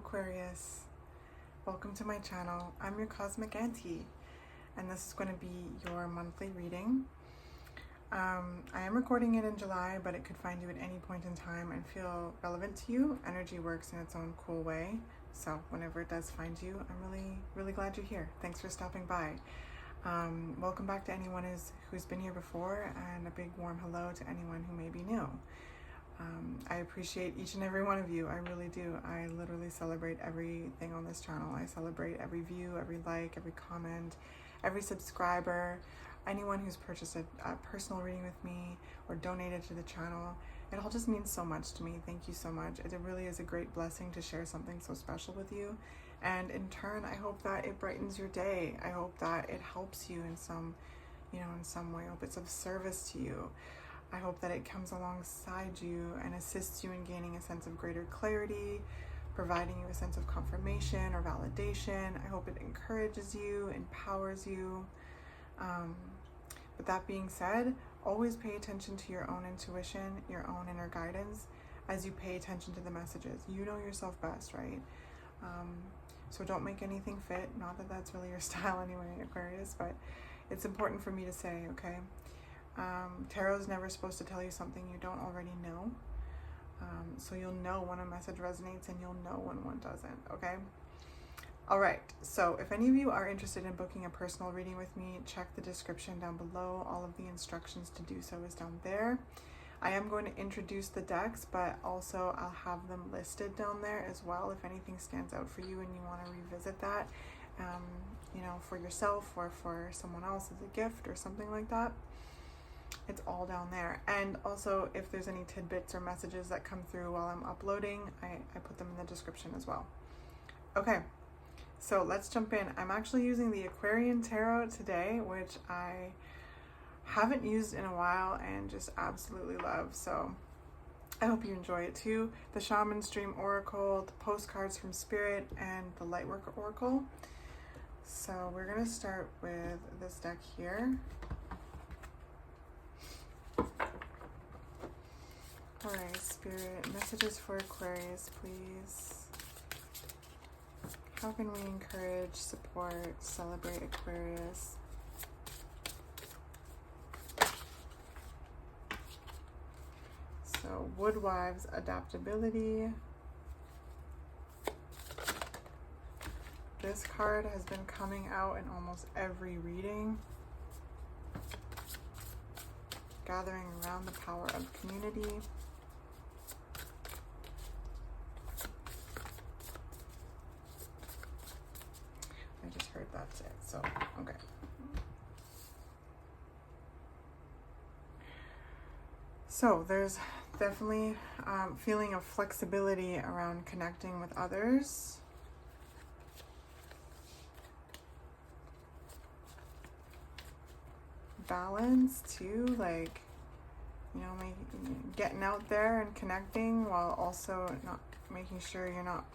Aquarius. Welcome to my channel. I'm your Cosmic Auntie, and this is going to be your monthly reading. I am recording it in July, but it could find you at any point in time and feel relevant to you. Energy works in its own cool way, so whenever it does find you, I'm really glad you're here. Thanks for stopping by. Welcome back to anyone who's been here before, and a big warm hello to anyone who may be new. I appreciate each and every one of you. I really do. I literally celebrate everything on this channel. I celebrate every view, every like, every comment, every subscriber, anyone who's purchased a personal reading with me or donated to the channel. It all just means so much to me. Thank you so much. It really is a great blessing to share something so special with you. And in turn, I hope that it brightens your day. I hope that it helps you in some way. I hope it's of service to you. I hope that it comes alongside you and assists you in gaining a sense of greater clarity, providing you a sense of confirmation or validation. I hope it encourages you, empowers you. With that being said, always pay attention to your own intuition, your own inner guidance, as you pay attention to the messages. You know yourself best, right? So don't make anything fit. Not that that's really your style anyway, Aquarius, but it's important for me to say, okay? Tarot's never supposed to tell you something you don't already know. So you'll know when a message resonates and you'll know when one doesn't, okay? All right, so if any of you are interested in booking a personal reading with me, check the description down below. All of the instructions to do so is down there. I am going to introduce the decks, but also I'll have them listed down there as well if anything stands out for you and you want to revisit that, for yourself or for someone else as a gift or something like that. It's all down there. And also, if there's any tidbits or messages that come through while I'm uploading, I put them in the description as well. Okay, so let's jump in. I'm actually using the Aquarian Tarot today, which I haven't used in a while and just absolutely love. So I hope you enjoy it too. The Shaman's Dream Oracle, the postcards from Spirit, and the Lightworker Oracle. So we're going to start with this deck here. Alright, Spirit, messages for Aquarius, please. How can we encourage, support, celebrate Aquarius? So, Woodwives, adaptability. This card has been coming out in almost every reading. Gathering around the power of community. I just heard that's it, so okay. So there's definitely feeling of flexibility around connecting with others. Balance too, like, getting out there and connecting while also not making sure you're not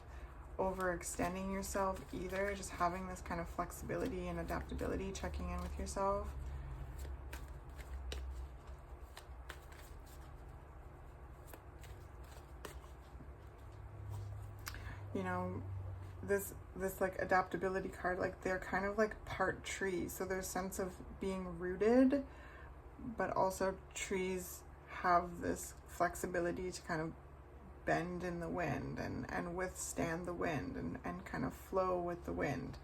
overextending yourself either. Just having this kind of flexibility and adaptability, checking in with yourself. This like adaptability card, like they're kind of like part tree. So there's a sense of being rooted, but also trees have this flexibility to kind of bend in the wind and withstand the wind and kind of flow with the wind.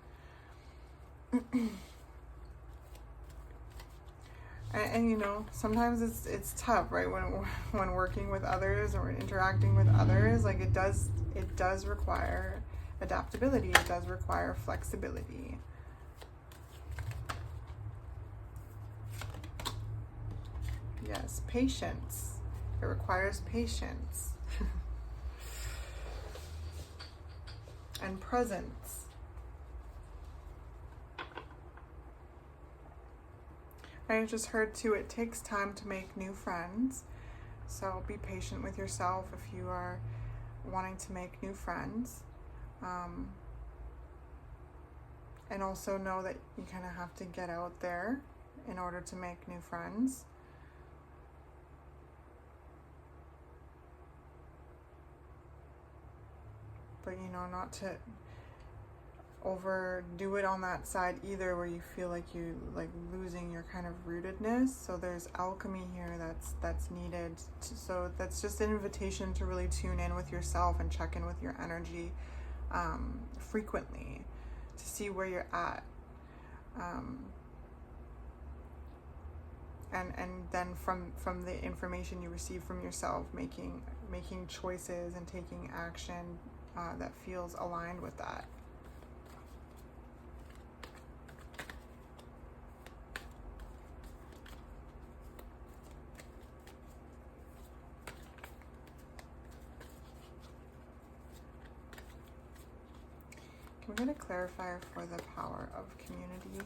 and sometimes it's tough, right? When working with others or interacting with others, like it does require adaptability. It does require flexibility. Yes, patience. It requires patience. And presence. I just heard too, it takes time to make new friends. So be patient with yourself if you are wanting to make new friends. And also know that you kind of have to get out there in order to make new friends. but you know, not to overdo it on that side either, where you feel like you like losing your kind of rootedness. So there's alchemy here that's needed so that's just an invitation to really tune in with yourself and check in with your energy frequently to see where you're at, and then from the information you receive from yourself, making choices and taking action that feels aligned with that. Can we get a clarifier for the power of community?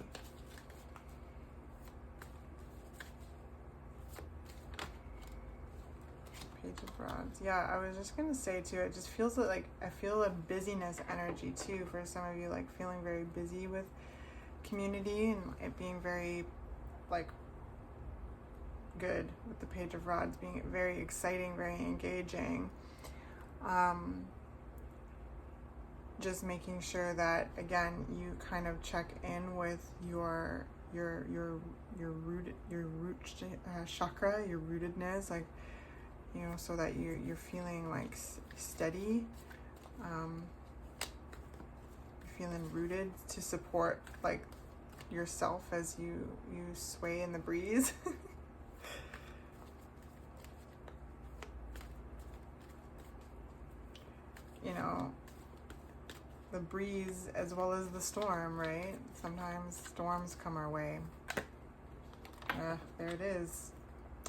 Page of Rods. Yeah, I was just gonna say too, it just feels like I feel a busyness energy too for some of you, like feeling very busy with community and it being very like good with the Page of Rods, being very exciting, very engaging. Just making sure that again you kind of check in with your root chakra, your rootedness, like, you know, so that you're feeling like steady, you're feeling rooted to support like yourself as you sway in the breeze. You know, the breeze as well as the storm, right? Sometimes storms come our way. There it is.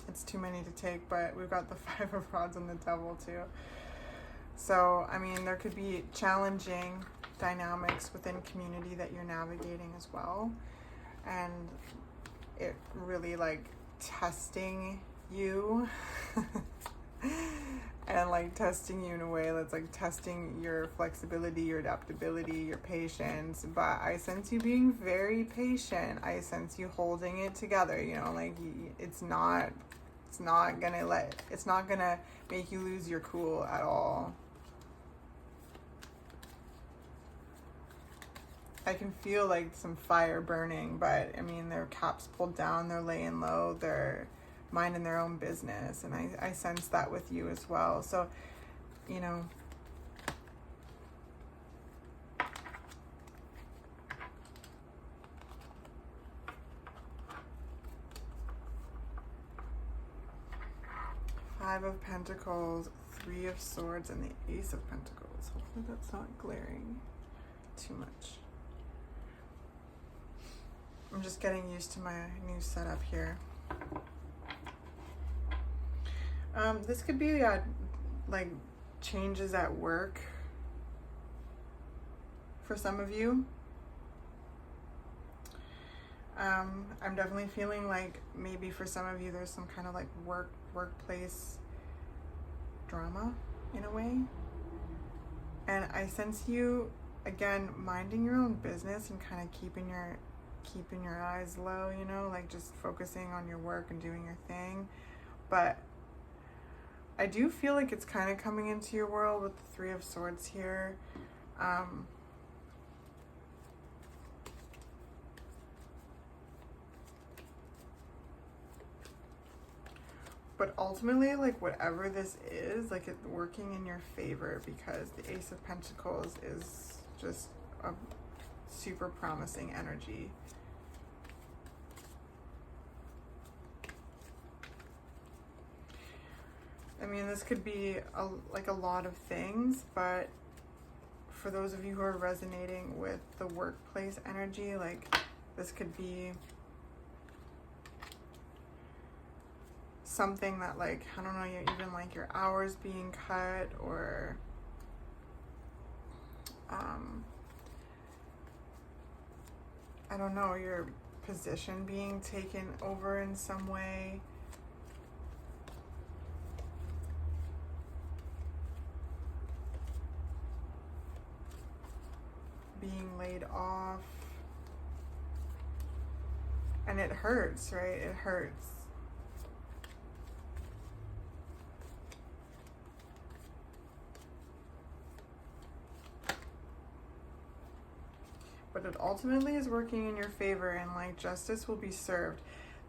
It's too many to take, but we've got the Five of Rods and the Devil too. So, I mean, there could be challenging dynamics within community that you're navigating as well. And it really like testing you and like testing you in a way that's like testing your flexibility, your adaptability, your patience. But I sense you being very patient. I sense you holding it together, you know, like it's not gonna make you lose your cool at all. I can feel like some fire burning, but I mean, their caps pulled down, they're laying low, they're minding their own business, and I sense that with you as well. So, you know, Five of Pentacles, Three of Swords, and the Ace of Pentacles. Hopefully that's not glaring too much. I'm just getting used to my new setup here. This could be like changes at work for some of you. I'm definitely feeling like maybe for some of you there's some kind of like workplace drama in a way. And I sense you again minding your own business and kind of keeping your eyes low, you know, like just focusing on your work and doing your thing. But I do feel like it's kind of coming into your world with the Three of Swords here. But ultimately, like whatever this is, like it's working in your favor, because the Ace of Pentacles is just a super promising energy. I mean, this could be like a lot of things, but for those of you who are resonating with the workplace energy, like this could be something that like, I don't know, you even like your hours being cut, or I don't know, your position being taken over in some way. Being laid off. And it hurts, right? It hurts. but it ultimately is working in your favor, and like justice will be served.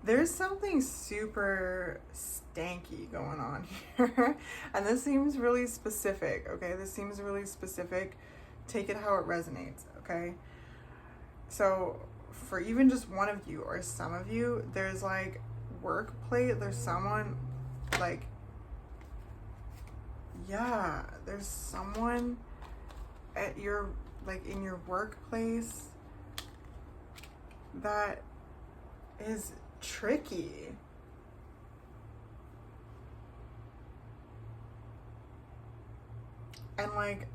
There's something super stanky going on here. And this seems really specific, okay? This seems really specific. Take it how it resonates, okay? So for even just one of you or some of you, there's like workplace, there's someone like, yeah, there's someone at your, like in your workplace that is tricky. And like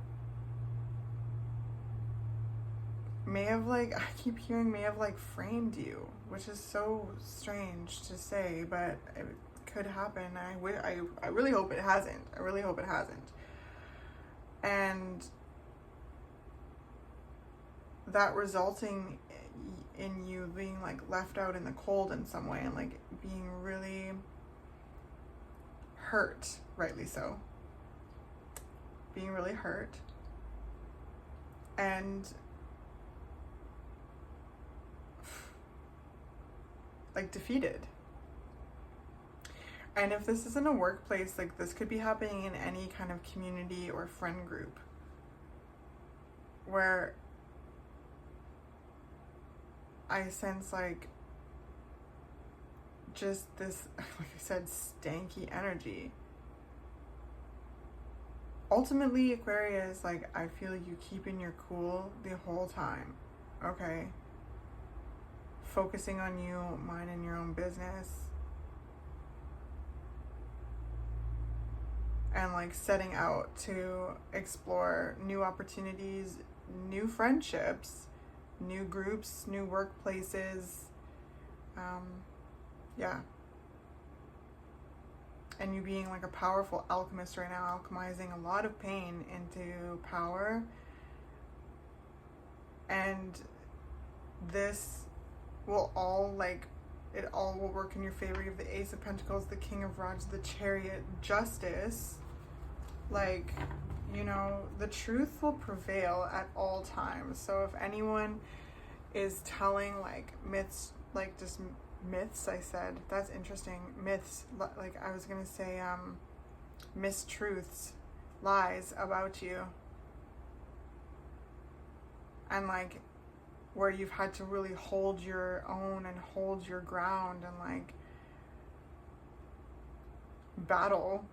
may have like, I keep hearing may have like framed you, which is so strange to say, but it could happen. I really hope it hasn't. I really hope it hasn't. And that resulting in you being like left out in the cold in some way, and like being really hurt, rightly so. Being really hurt and like defeated. And if this isn't a workplace, like this could be happening in any kind of community or friend group where I sense like just this, like I said, stanky energy. Ultimately, Aquarius, like I feel you keeping your cool the whole time, okay? Focusing on you, minding your own business, and like setting out to explore new opportunities, new friendships, new groups, new workplaces, yeah. And you being like a powerful alchemist right now, alchemizing a lot of pain into power. And this will all like, it all will work in your favor. You have the Ace of Pentacles, the King of Rods, the Chariot, Justice. Like, you know, the truth will prevail at all times. So if anyone is telling like myths, like just myths, I said, that's interesting. Myths, like I was gonna say mistruths, lies about you. And like where you've had to really hold your own and hold your ground and like battle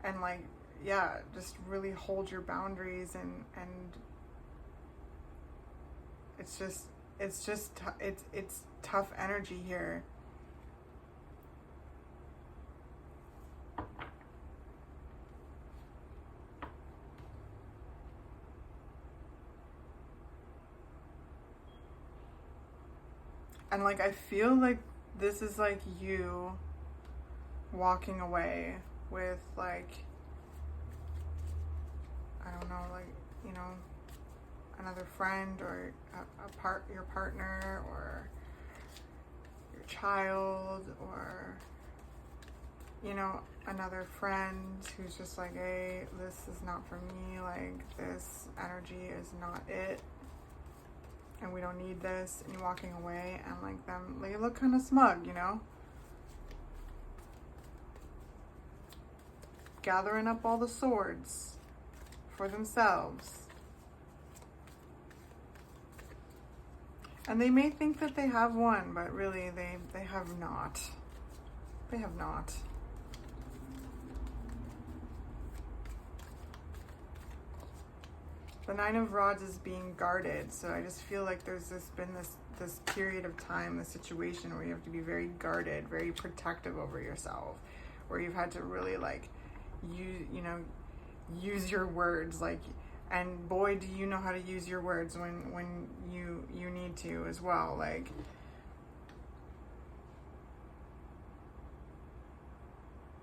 and like, yeah, just really hold your boundaries and it's tough energy here. And like I feel like this is like you walking away with like, I don't know, like, you know, another friend or your partner or your child, or, you know, another friend who's just like, hey, this is not for me, like this energy is not it, and we don't need this, and you're walking away, and like them, they look kind of smug, you know, gathering up all the swords for themselves. And they may think that they have won, but really they have not. They have not. The Nine of Rods is being guarded, so I just feel like there's been this period of time, this situation where you have to be very guarded, very protective over yourself, where you've had to really like use your words, like, and boy, do you know how to use your words when you need to as well. Like,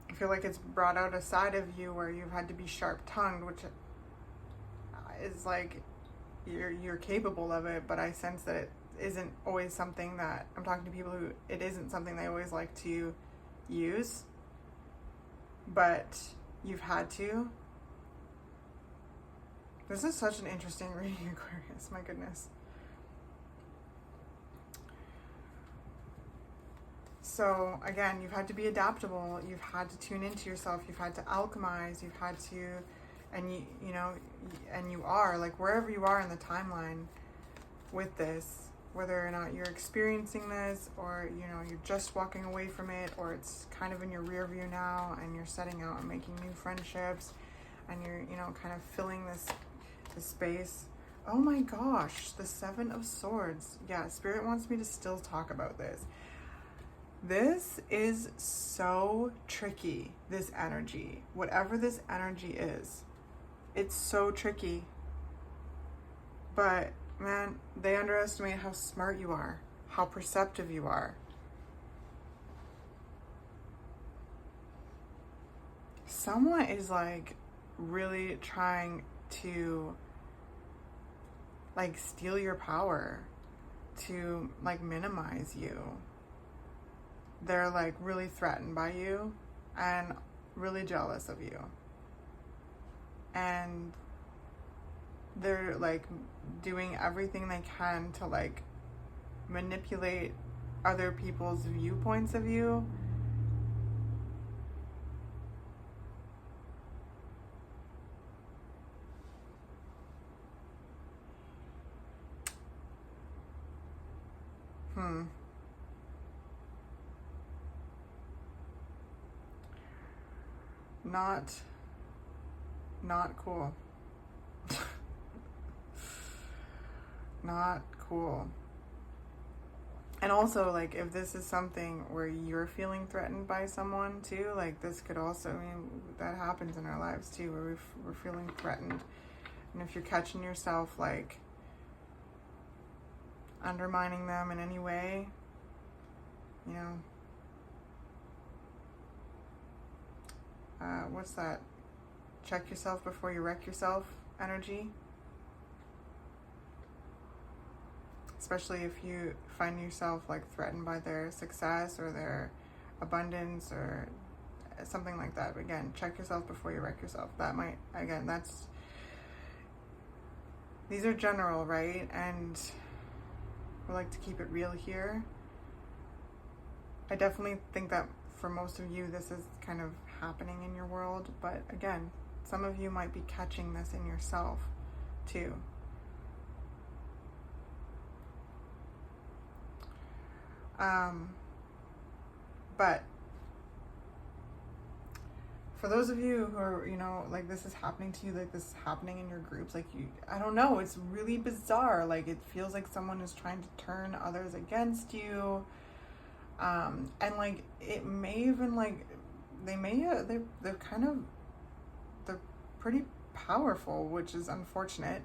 I feel like it's brought out a side of you where you've had to be sharp-tongued, which is like you're capable of it, but I sense that it isn't always something that, I'm talking to people who it isn't something they always like to use, but you've had to. This is such an interesting reading, Aquarius. My goodness. So again, you've had to be adaptable. You've had to tune into yourself. You've had to alchemize. You've had to, and you know, and you are, like, wherever you are in the timeline with this, whether or not you're experiencing this, or, you know, you're just walking away from it, or it's kind of in your rear view now and you're setting out and making new friendships, and you're, you know, kind of filling this space. Oh my gosh, the Seven of Swords. Yeah, Spirit wants me to still talk about this. This is so tricky, this energy. Whatever this energy is, it's so tricky. But man, they underestimate how smart you are, how perceptive you are. Someone is like really trying to like steal your power, to like minimize you. They're like really threatened by you and really jealous of you. And they're like doing everything they can to like manipulate other people's viewpoints of you. Not cool. Not cool. And also, like, if this is something where you're feeling threatened by someone too, like, this could also, I mean, that happens in our lives too, where we're feeling threatened. And if you're catching yourself, like, undermining them in any way, you know, what's that? Check yourself before you wreck yourself energy. Especially if you find yourself like threatened by their success or their abundance or something like that. Again, check yourself before you wreck yourself. That might, again, these are general, right? And we like to keep it real here. I definitely think that for most of you, this is kind of happening in your world. But again, some of you might be catching this in yourself too. But for those of you who are, you know, like this is happening to you, like this is happening in your groups, like you, I don't know, it's really bizarre. Like it feels like someone is trying to turn others against you. And like, it may even like, they're pretty powerful, which is unfortunate.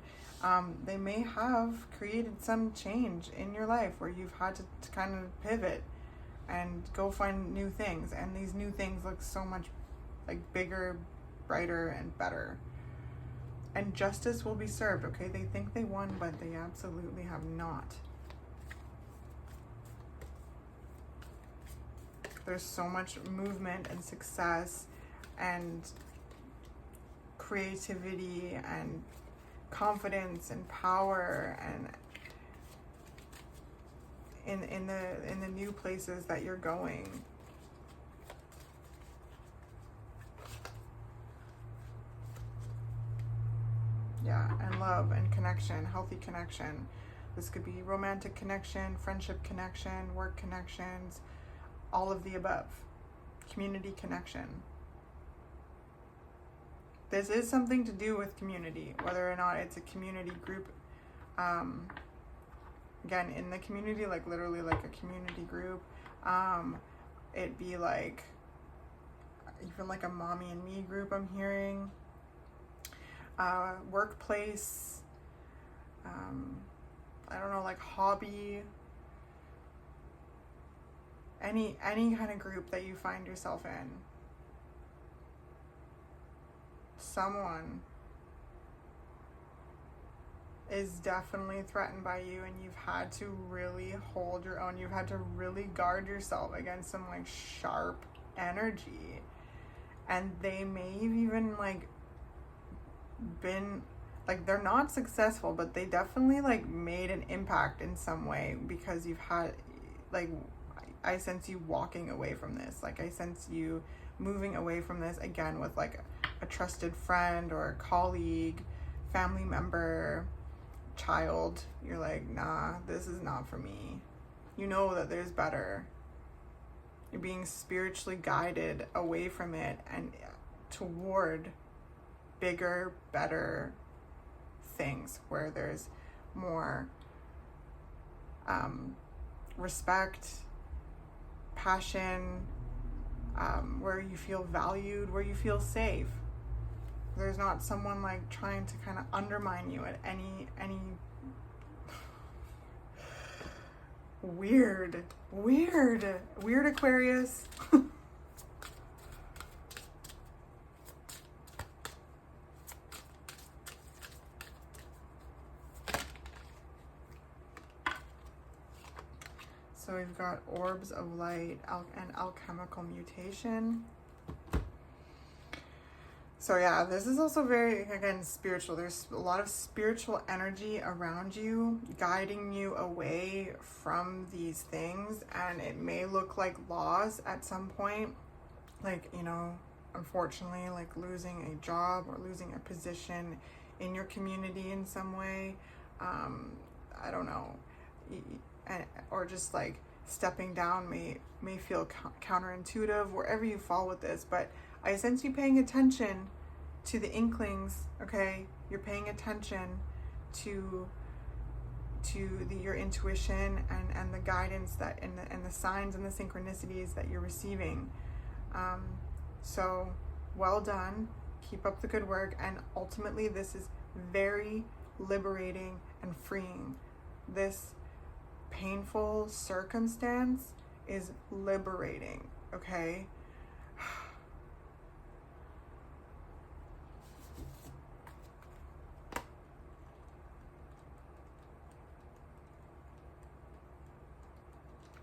They may have created some change in your life where you've had to kind of pivot and go find new things. And these new things look so much like bigger, brighter, and better. And justice will be served, okay? They think they won, but they absolutely have not. There's so much movement and success and creativity and confidence and power and in the new places that you're going. Yeah, and love and connection, healthy connection. This could be romantic connection, friendship connection, work connections, all of the above. Community connection. This is something to do with community, whether or not it's a community group. Again, in the community, like literally like a community group. It'd be like, even like a mommy and me group I'm hearing. Workplace. I don't know, like hobby. Any kind of group that you find yourself in. Someone is definitely threatened by you, and you've had to really hold your own. You've had to really guard yourself against some like sharp energy. And they may have even like been like, they're not successful, but they definitely like made an impact in some way, because you've had, like, I sense you walking away from this. Like, I sense you moving away from this again with like a trusted friend or a colleague, family member, child. You're like, nah, this is not for me. You know that there's better. You're being spiritually guided away from it and toward bigger, better things where there's more respect, passion, where you feel valued, where you feel safe. There's not someone like trying to kind of undermine you at any weird Aquarius. So we've got orbs of light and alchemical mutation. So yeah, this is also very, again, spiritual. There's a lot of spiritual energy around you, guiding you away from these things. And it may look like loss at some point. Like, you know, unfortunately, like losing a job or losing a position in your community in some way. I don't know. Or just like stepping down may feel counterintuitive wherever you fall with this, but I sense you paying attention to the inklings. Okay, you're paying attention to your intuition and the guidance that and the signs and the synchronicities that you're receiving. So well done, keep up the good work, and ultimately this is very liberating and freeing. This painful circumstance is liberating, okay?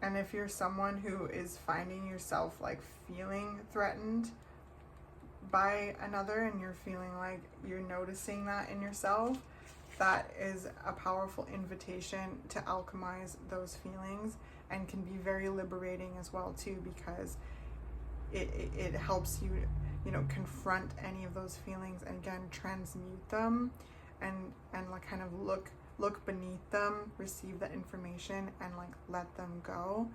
And if you're someone who is finding yourself like feeling threatened by another, and you're feeling like you're noticing that in yourself, that is a powerful invitation to alchemize those feelings, and can be very liberating as well too, because it helps you, you know, confront any of those feelings and again transmute them and like kind of look beneath them, receive that information and like let them go,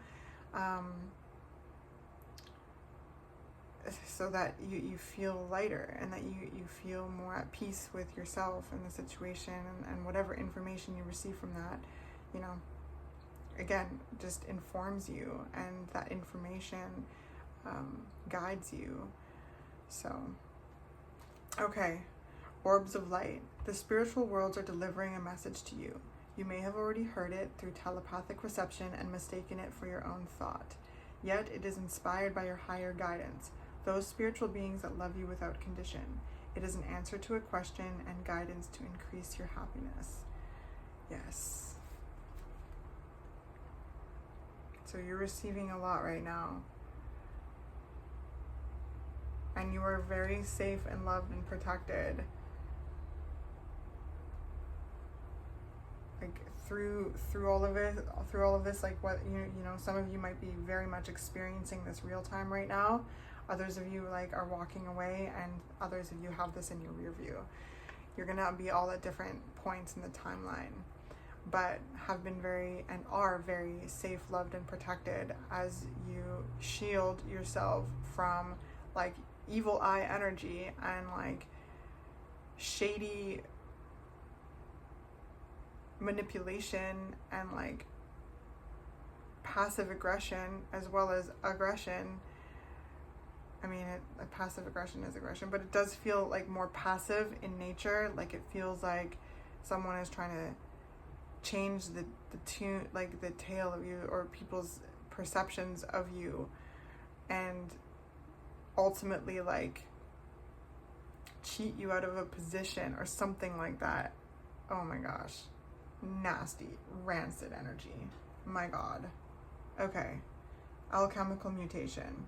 so that you feel lighter, and that you feel more at peace with yourself and the situation, and whatever information you receive from that, you know, again, just informs you, and that information guides you. So, okay, orbs of light. The spiritual worlds are delivering a message to you. You may have already heard it through telepathic reception and mistaken it for your own thought. Yet it is inspired by your higher guidance, those spiritual beings that love you without condition. It is an answer to a question and guidance to increase your happiness. Yes. So you're receiving a lot right now. And you are very safe and loved and protected. Like through all of this, like what you know, some of you might be very much experiencing this real time right now. Others of you like are walking away, and others of you have this in your rear view. You're gonna be all at different points in the timeline, but have been very and are very safe, loved, and protected as you shield yourself from like evil eye energy and like shady manipulation and like passive aggression as well as aggression. I mean, passive aggression is aggression, but it does feel like more passive in nature. Like it feels like someone is trying to change the tune, like the tale of you, or people's perceptions of you, and ultimately like cheat you out of a position or something like that. Oh my gosh. Nasty, rancid energy. My God. Okay. Alchemical mutation.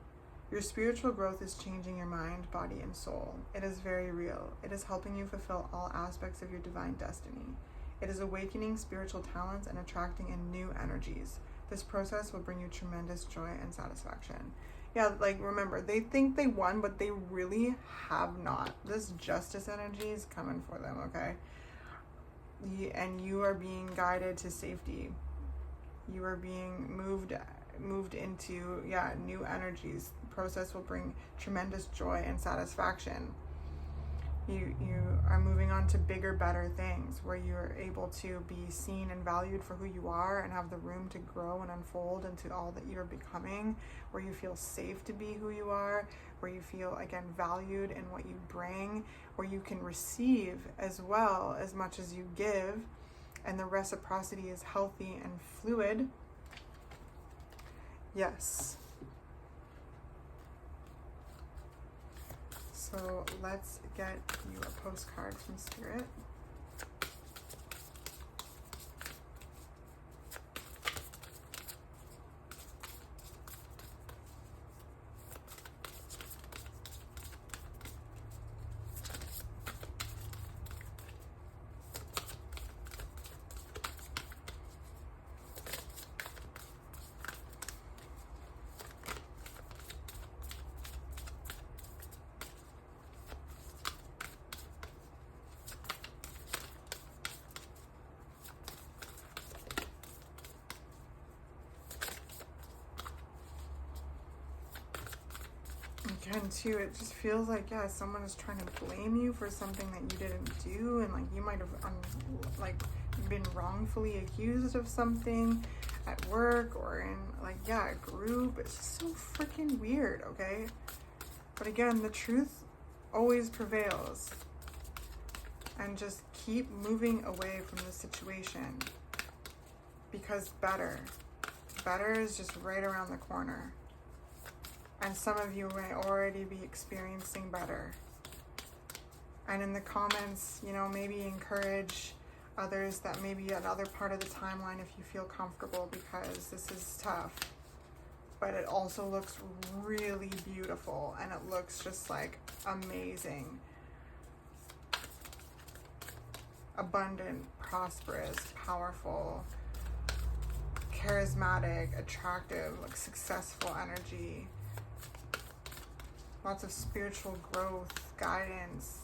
Your spiritual growth is changing your mind, body, and soul. It is very real. It is helping you fulfill all aspects of your divine destiny. It is awakening spiritual talents and attracting in new energies. This process will bring you tremendous joy and satisfaction. Yeah, like remember, they think they won, but they really have not. This justice energy is coming for them, okay? And you are being guided to safety. You are being moved into, new energies. The process will bring tremendous joy and satisfaction. You are moving on to bigger, better things where you're able to be seen and valued for who you are and have the room to grow and unfold into all that you're becoming, where you feel safe to be who you are, where you feel, again, valued in what you bring, where you can receive as well as much as you give, and the reciprocity is healthy and fluid. Yes. So let's get you a postcard from Spirit. Again, too, it just feels like, someone is trying to blame you for something that you didn't do, and like you might have been wrongfully accused of something at work or in a group. It's just so freaking weird, okay? But again, the truth always prevails, and just keep moving away from the situation, because better is just right around the corner. And some of you may already be experiencing better. And in the comments, maybe encourage others that may be another part of the timeline if you feel comfortable, because this is tough. But it also looks really beautiful, and it looks just like amazing. Abundant, prosperous, powerful, charismatic, attractive, successful energy. Lots of spiritual growth, guidance,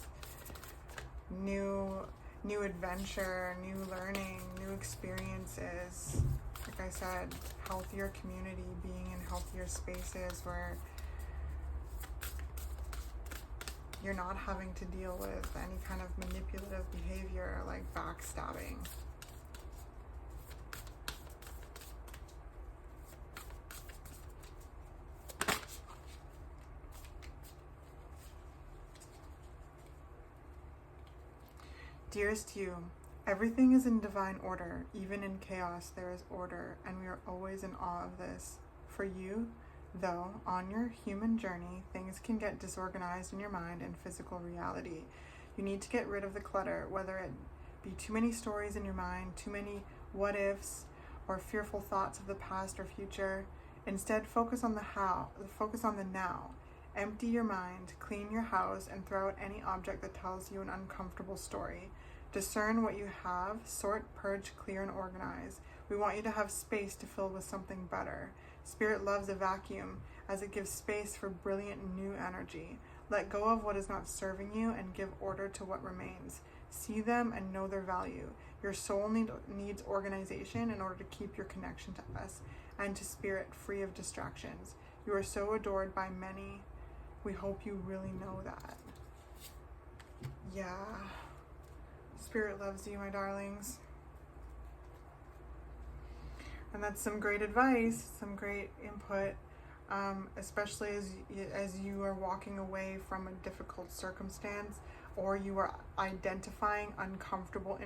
new adventure, new learning, new experiences. Like I said, healthier community, being in healthier spaces where you're not having to deal with any kind of manipulative behavior like backstabbing. Dearest you, everything is in divine order. Even in chaos, there is order, and we are always in awe of this. For you, though, on your human journey, things can get disorganized in your mind and physical reality. You need to get rid of the clutter, whether it be too many stories in your mind, too many what ifs, or fearful thoughts of the past or future. Instead, focus on the now. Empty your mind, clean your house, and throw out any object that tells you an uncomfortable story. Discern what you have, sort, purge, clear, and organize. We want you to have space to fill with something better. Spirit loves a vacuum, as it gives space for brilliant new energy. Let go of what is not serving you and give order to what remains. See them and know their value. Your soul needs organization in order to keep your connection to us and to Spirit free of distractions. You are so adored by many. We hope you really know that. Yeah. Spirit loves you, my darlings. And that's some great advice, some great input, especially as you are walking away from a difficult circumstance, or you are identifying uncomfortable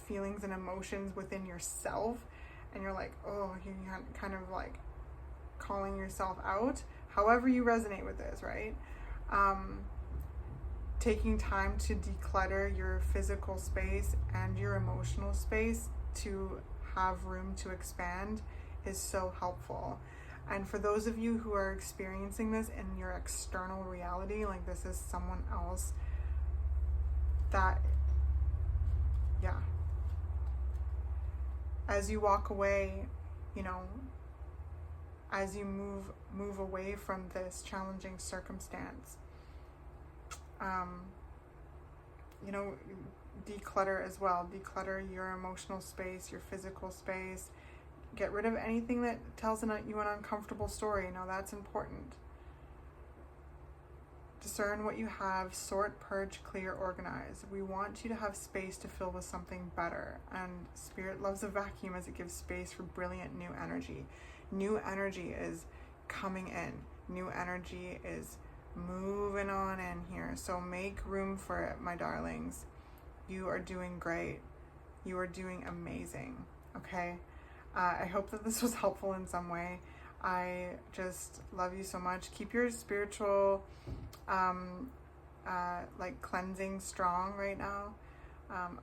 feelings and emotions within yourself, and you're like, oh, you kind of like calling yourself out. However you resonate with this, right? Taking time to declutter your physical space and your emotional space to have room to expand is so helpful. And for those of you who are experiencing this in your external reality, like this is someone else, that, yeah, as you walk away, you know, as you move away from this challenging circumstance, you know, declutter as well. Declutter your emotional space, your physical space. Get rid of anything that tells you an uncomfortable story. Now that's important. Discern what you have, sort, purge, clear, organize. We want you to have space to fill with something better. And Spirit loves a vacuum as it gives space for brilliant new energy. New energy is coming in. New energy is moving on in here. So make room for it, my darlings. You are doing great. You are doing amazing. Okay? I hope that this was helpful in some way. I just love you so much. Keep your spiritual like cleansing strong right now.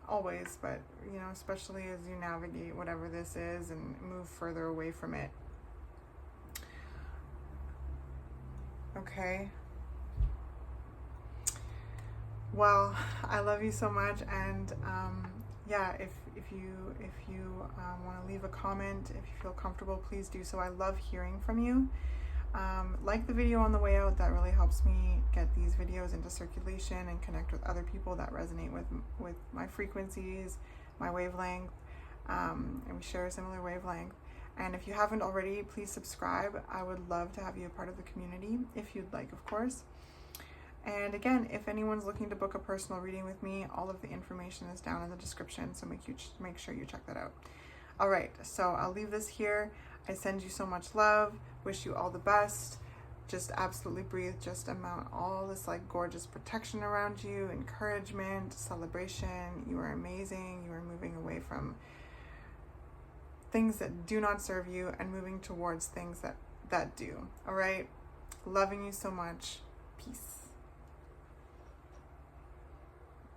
Always, but you know, especially as you navigate whatever this is and move further away from it. Okay. Well, I love you so much, and yeah, if you want to leave a comment, if you feel comfortable, please do so. I love hearing from you. Like the video on the way out. That really helps me get these videos into circulation and connect with other people that resonate with my frequencies, my wavelength, and we share a similar wavelength. And if you haven't already, please subscribe. I would love to have you a part of the community, if you'd like, of course. And again, if anyone's looking to book a personal reading with me, all of the information is down in the description, so make sure you check that out. All right, so I'll leave this here. I send you so much love, wish you all the best. Just absolutely breathe, just amount all this like gorgeous protection around you, encouragement, celebration. You are amazing. You are moving away from things that do not serve you and moving towards things that do. All right, loving you so much. Peace.